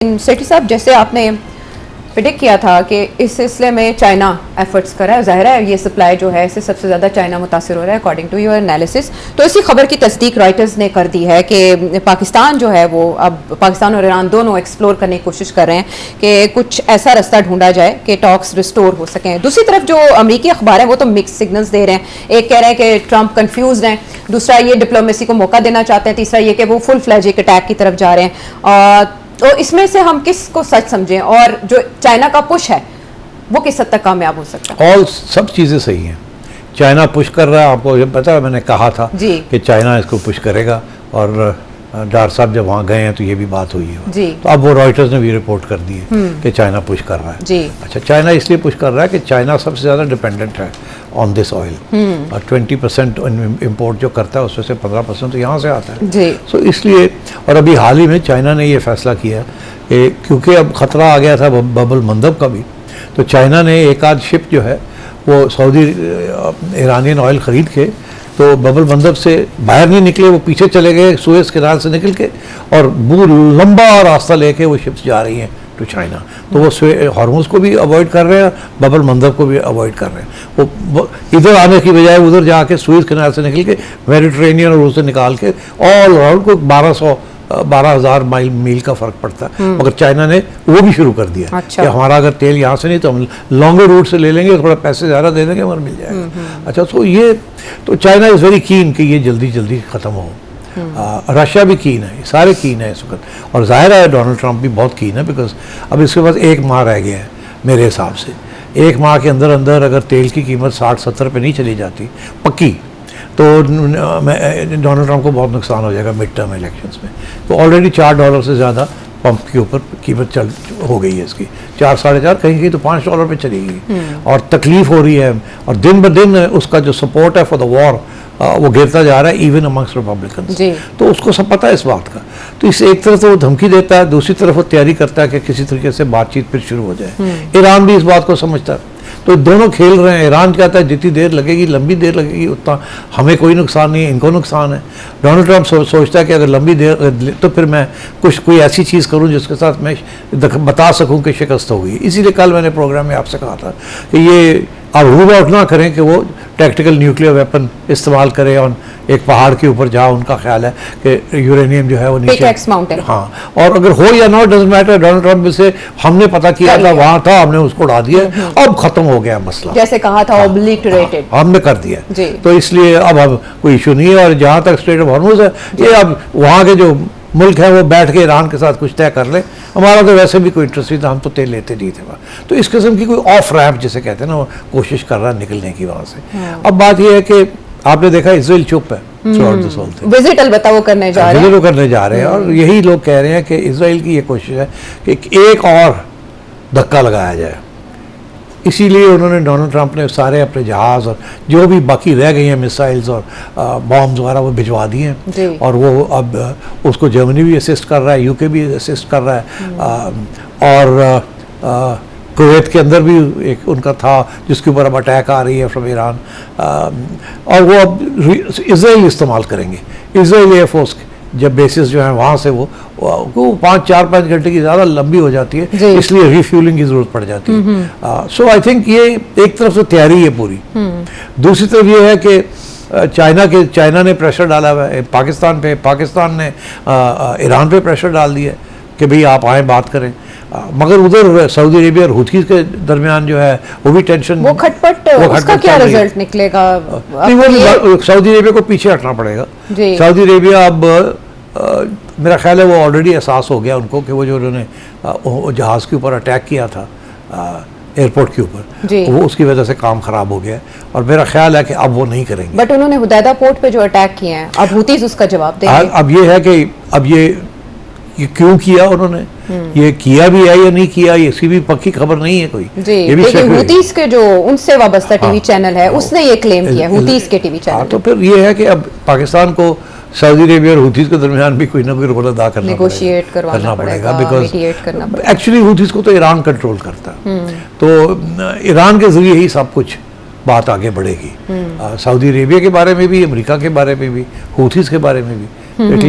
सेठी साहब, जैसे आपने प्रिडिक्ट किया था कि इस सिलसिले में चाइना एफर्ट्स कर रहा है, ज़ाहिर है ये सप्लाई जो है इससे सबसे ज़्यादा चाइना मुतासिर हो रहा है अकॉर्डिंग टू योर एनालिसिस। तो इसी खबर की तस्दीक रॉयटर्स ने कर दी है कि पाकिस्तान जो है वो अब पाकिस्तान और ईरान दोनों एक्सप्लोर करने की कोशिश कर रहे हैं कि कुछ ऐसा रास्ता ढूंढा जाए कि टॉक्स रिस्टोर हो सकें। दूसरी तरफ जो अमरीकी अखबार हैं वो तो मिक्स सिग्नल्स दे रहे हैं। एक कह रहे हैं कि ट्रंप कन्फ्यूज हैं, दूसरा ये डिप्लोमेसी को मौका देना चाहते हैं, तीसरा ये कि वो फुल फ्लैज एक अटैक की तरफ जा रहे हैं। तो इसमें से हम किस को सच समझें, और जो चाइना का पुश है वो किस हद तक कामयाब हो सकता है? ऑल सब चीज़ें सही हैं। चाइना पुश कर रहा है, आपको ये पता है, मैंने कहा था कि चाइना इसको पुश करेगा, और डार साहब जब वहाँ गए हैं तो ये भी बात हुई है। तो अब वो रॉयटर्स ने भी रिपोर्ट कर दी है कि चाइना पुश कर रहा है। अच्छा, चाइना इसलिए पुश कर रहा है कि चाइना सबसे ज़्यादा डिपेंडेंट है ऑन दिस ऑयल, और 20% इम्पोर्ट जो करता है उसमें से 15% तो यहाँ से आता है। सो इसलिए, और अभी हाल ही में चाइना ने ये फैसला किया कि क्योंकि अब ख़तरा आ गया था बबल मंदब का भी, तो चाइना ने एक आध शिप जो है वो सऊदी ईरानियन ऑयल ख़रीद के, तो बबल मंदब से बाहर नहीं निकले, वो पीछे चले गए सुएज़ कैनाल से निकल के, और बहुत लंबा रास्ता लेके वो शिप्स जा रही हैं टू चाइना। तो वो हॉर्मुज़ को भी अवॉइड कर रहे हैं, बबल मंदब को भी अवॉइड कर रहे हैं। वो इधर आने की बजाय उधर जाके सुएज़ कैनाल से निकल के मेडिटेरेनियन और उससे निकाल के ऑल अराउंड को 12,000 मील का फ़र्क पड़ता है। मगर चाइना ने वो भी शुरू कर दिया कि हमारा अगर तेल यहाँ से नहीं तो हम लॉन्गर रूट से ले लेंगे, थोड़ा पैसे ज़्यादा दे देंगे, मगर मिल जाएगा। अच्छा, तो चाइना इज़ वेरी कीन कि ये जल्दी जल्दी ख़त्म हो। रशिया भी कीन है, सारे कीन है इस वक्त, और ज़ाहिर है डोनाल्ड ट्रंप भी बहुत कीन है, बिकॉज अब इसके पास 1 माह रह गया है मेरे हिसाब से। 1 माह के अंदर अंदर अगर तेल की कीमत 60-70 पे नहीं चली जाती पक्की, तो डोनाल्ड ट्रंप को बहुत नुकसान हो जाएगा मिड टर्म इलेक्शंस में। तो ऑलरेडी $4 से ज़्यादा पंप के ऊपर कीमत हो गई है इसकी, 4-4.5, कहीं तो $5 पे चली गई, और तकलीफ हो रही है, और दिन ब दिन उसका जो सपोर्ट है फॉर द वॉर वो गिरता जा रहा है, इवन अमंग्स रिपब्लिकन्स। तो उसको सब पता है इस बात का। तो इससे एक तरफ तो वो धमकी देता है, दूसरी तरफ वो तैयारी करता है कि किसी तरीके से बातचीत फिर शुरू हो जाए। ईरान भी इस बात को समझता है, तो दोनों खेल रहे हैं। ईरान कहता है जितनी देर लगेगी, लंबी देर लगेगी, उतना हमें कोई नुकसान नहीं है, इनको नुकसान है। डोनाल्ड ट्रंप सोचता है कि अगर लंबी देर तो फिर मैं कोई ऐसी चीज़ करूं जिसके साथ मैं बता सकूं कि शिकस्त हो गई। इसीलिए कल मैंने प्रोग्राम में आपसे कहा था कि ये आप रूल आउट ना करें कि वो टैक्टिकल न्यूक्लियर वेपन इस्तेमाल करें, और एक पहाड़ के ऊपर जहाँ उनका ख्याल है कि यूरेनियम जो है वो नीचे, हाँ, और अगर हो या not doesn't matter. Donald Trump से हमने पता किया था, वहाँ था, हमने उसको उड़ा दिया, अब खत्म हो गया मसला, जैसे कहा था ओब्लिटरेटेड, हमने कर दिया। तो इसलिए अब कोई इशू नहीं है। और जहाँ तक स्ट्रेट ऑफ हॉर्मुज़ है, ये अब वहाँ के जो मुल्क है वो बैठ के ईरान के साथ कुछ तय कर ले। हमारा तो वैसे भी कोई इंटरेस्ट नहीं था, हम तो तेल लेते नहीं थे। तो इस किस्म की कोई ऑफ रैम्प जिसे कहते हैं ना, वो कोशिश कर रहा है निकलने की वहाँ से। अब बात ये है कि आपने देखा इजराइल चुप है, विजिट अलबत्ता वो करने जा रहे हैं, और यही लोग कह रहे हैं कि इजराइल की ये कोशिश है कि एक और धक्का लगाया जाए। इसीलिए उन्होंने, डोनाल्ड ट्रंप ने सारे अपने जहाज़ और जो भी बाकी रह गई हैं मिसाइल्स और बॉम्ब्स वगैरह वो भिजवा दिए हैं, और वो अब उसको जर्मनी भी असिस्ट कर रहा है, यूके भी असिस्ट कर रहा है, और कुवैत के अंदर भी एक उनका था जिसके ऊपर अब अटैक आ रही है फ्रॉम ईरान, और वो अब इजराइल इस्तेमाल करेंगे। इजराइल एयरफोर्स जब बेसिस जो है वहाँ से वो 4-5 घंटे की ज़्यादा लंबी हो जाती है, इसलिए रिफ्यूलिंग की ज़रूरत पड़ जाती है। सो आई थिंक ये एक तरफ से तैयारी है पूरी। दूसरी तरफ ये है कि चाइना ने प्रेशर डाला हुआ है पाकिस्तान पे, पाकिस्तान ने ईरान पे प्रेशर डाल दिया कि भाई आप आए बात करें। मगर उधर सऊदी अरेबिया और हुथीज़ के दरमियान जो है वो भी टेंशन, वो खटपट उसका क्या रिजल्ट निकलेगा? वो सऊदी अरेबिया को पीछे हटना पड़ेगा। सऊदी अरेबिया अब मेरा ख्याल है वो ऑलरेडी एहसास हो गया उनको कि वो जो उन्होंने जहाज़ के ऊपर अटैक किया था एयरपोर्ट के ऊपर, वो उसकी वजह से काम ख़राब हो गया, और मेरा ख्याल है कि अब वो नहीं करेंगे। बट उन्होंने हुदैदा पोर्ट पे जो अटैक किए हैं, अब हुतीज़ उसका जवाब देंगे। अब ये है कि अब ये क्यों किया उन्होंने, ये किया भी है या नहीं किया, इसकी भी पक्की खबर नहीं है कोई। ये भी हुतीज़ के जो उनसे वाबस्ता टीवी चैनल है उसने ये क्लेम किया, हुतीज़ के टीवी चैनल। तो फिर ये है कि अब पाकिस्तान को सऊदी अरेबिया और हुतीज़ के दरमियान भी कोई ना कोई रोल अदा करना पड़ेगा, बिकॉज एक्चुअली हुतीज़ को तो ईरान कंट्रोल करता है, तो ईरान के जरिए ही सब कुछ बात आगे बढ़ेगी। सऊदी अरेबिया के बारे में भी, अमेरिका के बारे में भी, हुतीज़ के बारे में भी,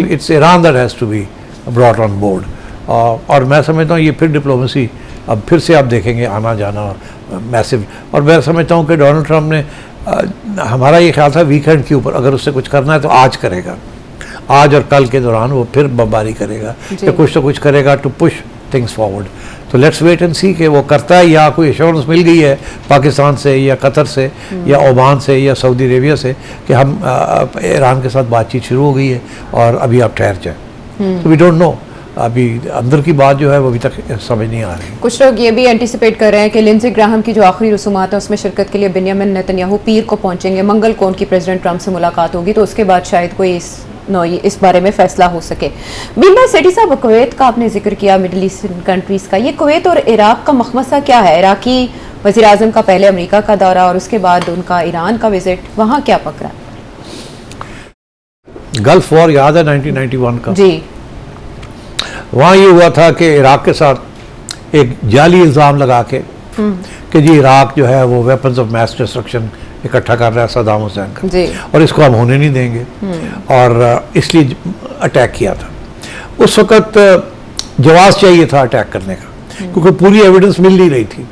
it's Iran that has to be brought on board. और मैं समझता हूँ ये फिर डिप्लोमेसी अब फिर से आप देखेंगे आना जाना मैसिव। और मैं समझता हूँ कि डोनाल्ड ट्रंप ने हमारा ये ख्याल था वीकेंड के ऊपर अगर उससे कुछ करना है तो आज करेगा, आज और कल के दौरान वो फिर बमबारी करेगा या कुछ तो कुछ करेगा टू पुश थिंग्स फॉरवर्ड। तो लेट्स वेट एंड सी कि वो करता है या कोई एश्योरेंस मिल गई है पाकिस्तान से या कतर से या ओमान से या सऊदी अरेबिया से कि हम ईरान के साथ बातचीत शुरू हो गई है और अभी आप ठहर जाए। तो वी डोंट नो, अभी अंदर की बात जो है वो अभी तक समझ नहीं आ रही। कुछ लोग ये भी एंटिसिपेट कर रहे हैं कि लिंडसे ग्राहम की जो आखिरी रसूमात है उसमें शिरकत के लिए बेंजामिन नेतन्याहू पीर को पहुंचेंगे, मंगल को उनकी प्रेसिडेंट ट्रंप से मुलाकात होगी, तो उसके बाद शायद कोई इस बारे में फैसला हो सके। बीमा सेठी साहब, कुवैत का आपने जिक्र किया, मिडिल ईस्टर्न कंट्रीज़ का, ये कुवैत और इराक का मखमसा क्या है? इराकी वज़ीर आज़म का पहले अमेरिका का दौरा और उसके बाद उनका ईरान का विजिट, वहाँ क्या पकड़ा? गल्फ वॉर याद है 1991 का? जी। वहाँ ये हुआ था कि इराक के साथ एक जाली इल्ज़ाम लगा के कि जी इराक जो है वो वेपन्स ऑफ मैस डिस्ट्रक्शन इकट्ठा कर रहा है सद्दाम हुसैन का जी। और इसको हम होने नहीं देंगे और इसलिए अटैक किया था। उस वक़्त जवाब चाहिए था अटैक करने का क्योंकि पूरी एविडेंस मिल नहीं रही थी।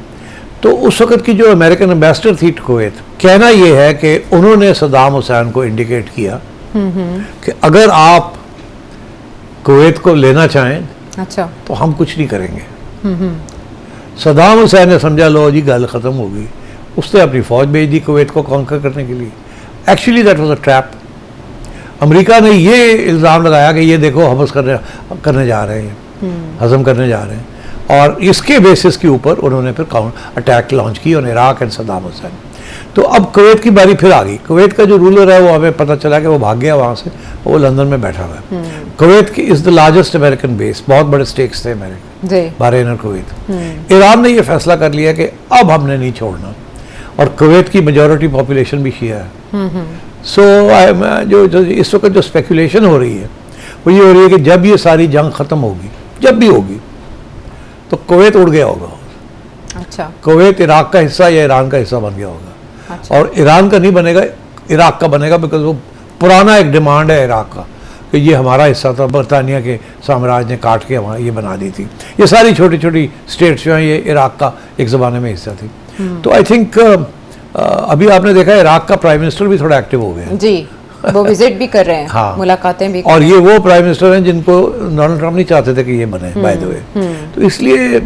तो उस वक़्त की जो अमेरिकन एम्बेसडर थी कुवैत, कहना ये है कि उन्होंने सद्दाम हुसैन को इंडिकेट किया कि अगर आप कुवैत को लेना चाहें अच्छा तो हम कुछ नहीं करेंगे। सद्दाम हुसैन ने समझा लो जी गल ख़त्म हो गई, उसने अपनी फ़ौज भेज दी कुवैत को कॉन्कर करने के लिए। Actually that was a trap. America ने ये इल्ज़ाम लगाया कि ये देखो हबस करने जा रहे हैं, हज़म करने जा रहे हैं, और इसके बेसिस के ऊपर उन्होंने फिर काउंटर अटैक लॉन्च की on Iraq and Saddam Hussain. तो अब कुवैत की बारी फिर आ गई। कुवैत का जो रूलर है वो हमें पता चला कि वो भाग गया वहाँ से, वो लंदन में बैठा हुआ है। कुवैत की is the largest American base, बहुत बड़े स्टेक्स थे अमेरिका, बहरीन और कुवैत। ईरान ने ये फैसला कर लिया कि अब हमने नहीं छोड़ना, और कुवैत की मेजॉरिटी पॉपुलेशन भी शिया है। सो जो इस वक्त जो स्पेकुलेशन हो रही है वो ये हो रही है कि जब ये सारी जंग ख़त्म होगी, जब भी होगी, तो कुवैत उड़ गया होगा। अच्छा। कुवैत इराक का हिस्सा या ईरान का हिस्सा बन गया होगा। अच्छा। और ईरान का नहीं बनेगा, इराक का बनेगा, बिकॉज वो पुराना एक डिमांड है इराक का कि ये हमारा हिस्सा था, बरतानिया के साम्राज्य ने काट के वहाँ ये बना दी थी। ये सारी छोटी छोटी स्टेट्स जो हैं ये इराक का एक ज़माने में हिस्सा थी। तो आई थिंक अभी आपने देखा इराक का प्राइम मिनिस्टर भी थोड़ा एक्टिव हो गया जी, वो विजिट भी कर रहे हैं। हाँ, मुलाकातें भी कर और ये वो प्राइम मिनिस्टर हैं जिनको डोनाल्ड ट्रंप नहीं चाहते थे कि ये बने, बाय द वे। तो इसलिए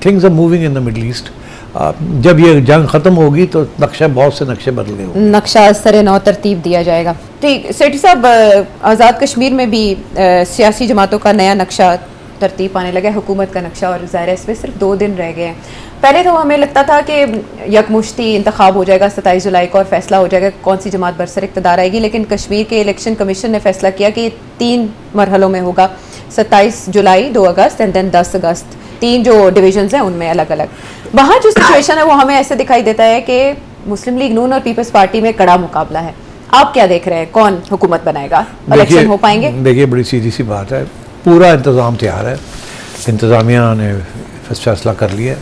things are moving in the Middle East. जब ये जंग खत्म होगी तो नक्शा, बहुत से नक्शे बदले होंगे, नक्शा सरे नौ तरतीब दिया जाएगा। ठीक सेठी साहब, आज़ाद कश्मीर में भी सियासी जमातों का नया नक्शा तरतीब पाने लगा है, हुकूमत का नक्शा, और ज़ाहिर है इसमें सिर्फ 2 दिन रह गए हैं। पहले तो हमें लगता था कि यकमुश्ती इंतखाब हो जाएगा 27 जुलाई को और फैसला हो जाएगा कौन सी जमात बरसर इक़्तिदार आएगी, लेकिन कश्मीर के इलेक्शन कमीशन ने फैसला किया कि 3 मरहलों में होगा, 27 जुलाई, 2 अगस्त एंड देन 10 अगस्त। 3 जो डिवीजन्स हैं उनमें अलग अलग। वहाँ जो सिचुएशन है वो हमें ऐसे दिखाई देता है कि मुस्लिम लीग नून और पीपल्स पार्टी में कड़ा मुकाबला है। आप क्या देख रहे हैं, कौन हुकूमत बनाएगा, इलेक्शन हो पाएंगे? देखिए, बड़ी सीधी सी बात है, पूरा इंतज़ाम तैयार है, इंतज़ामिया ने फैसला कर लिया,